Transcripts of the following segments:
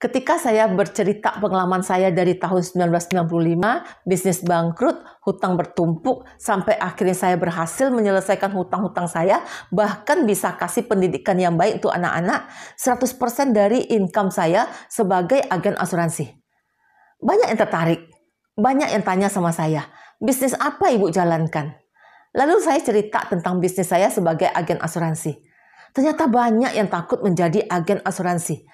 Ketika saya bercerita pengalaman saya dari tahun 1995, bisnis bangkrut, hutang bertumpuk, sampai akhirnya saya berhasil menyelesaikan hutang-hutang saya, bahkan bisa kasih pendidikan yang baik untuk anak-anak, 100% dari income saya sebagai agen asuransi. Banyak yang tertarik, banyak yang tanya sama saya, bisnis apa ibu jalankan? Lalu saya cerita tentang bisnis saya sebagai agen asuransi. Ternyata banyak yang takut menjadi agen asuransi.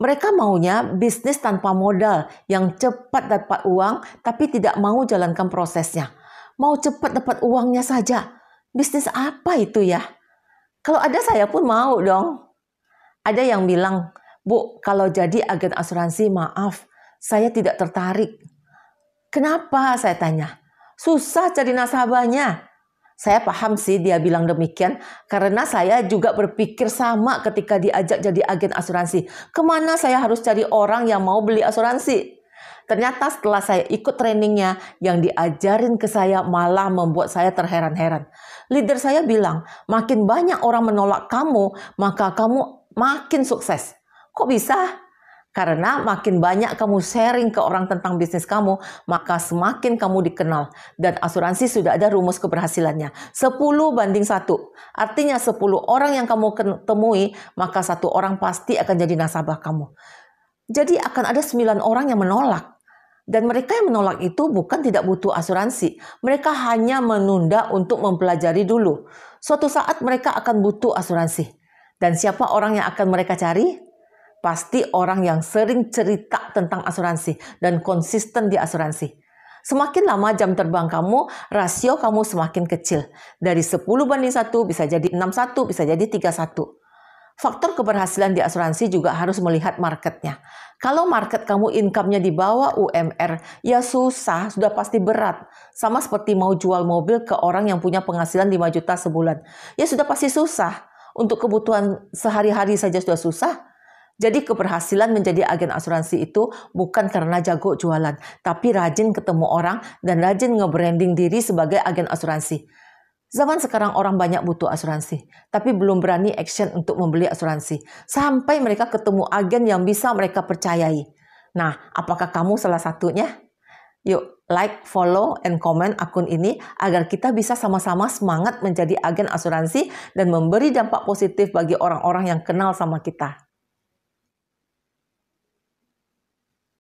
Mereka maunya bisnis tanpa modal, yang cepat dapat uang tapi tidak mau jalankan prosesnya. Mau cepat dapat uangnya saja. Bisnis apa itu ya? Kalau ada saya pun mau dong. Ada yang bilang, "Bu, kalau jadi agen asuransi maaf, saya tidak tertarik." Kenapa? Saya tanya. Susah cari nasabahnya. Saya paham sih dia bilang demikian, karena saya juga berpikir sama ketika diajak jadi agen asuransi. Kemana saya harus cari orang yang mau beli asuransi? Ternyata setelah saya ikut trainingnya, yang diajarin ke saya malah membuat saya terheran-heran. Leader saya bilang, makin banyak orang menolak kamu, maka kamu makin sukses. Kok bisa? Karena makin banyak kamu sharing ke orang tentang bisnis kamu, maka semakin kamu dikenal. Dan asuransi sudah ada rumus keberhasilannya. 10:1. Artinya 10 orang yang kamu temui, maka 1 orang pasti akan jadi nasabah kamu. Jadi akan ada 9 orang yang menolak. Dan mereka yang menolak itu bukan tidak butuh asuransi. Mereka hanya menunda untuk mempelajari dulu. Suatu saat mereka akan butuh asuransi. Dan siapa orang yang akan mereka cari? Pasti orang yang sering cerita tentang asuransi dan konsisten di asuransi. Semakin lama jam terbang kamu, rasio kamu semakin kecil. Dari 10:1 bisa jadi 6:1, bisa jadi 3:1. Faktor keberhasilan di asuransi juga harus melihat marketnya. Kalau market kamu income-nya di bawah UMR, ya susah, sudah pasti berat. Sama seperti mau jual mobil ke orang yang punya penghasilan 5 juta sebulan. Ya sudah pasti susah. Untuk kebutuhan sehari-hari saja sudah susah. Jadi keberhasilan menjadi agen asuransi itu bukan karena jago jualan, tapi rajin ketemu orang dan rajin nge-branding diri sebagai agen asuransi. Zaman sekarang orang banyak butuh asuransi, tapi belum berani action untuk membeli asuransi. Sampai mereka ketemu agen yang bisa mereka percayai. Nah, apakah kamu salah satunya? Yuk, like, follow, and comment akun ini agar kita bisa sama-sama semangat menjadi agen asuransi dan memberi dampak positif bagi orang-orang yang kenal sama kita.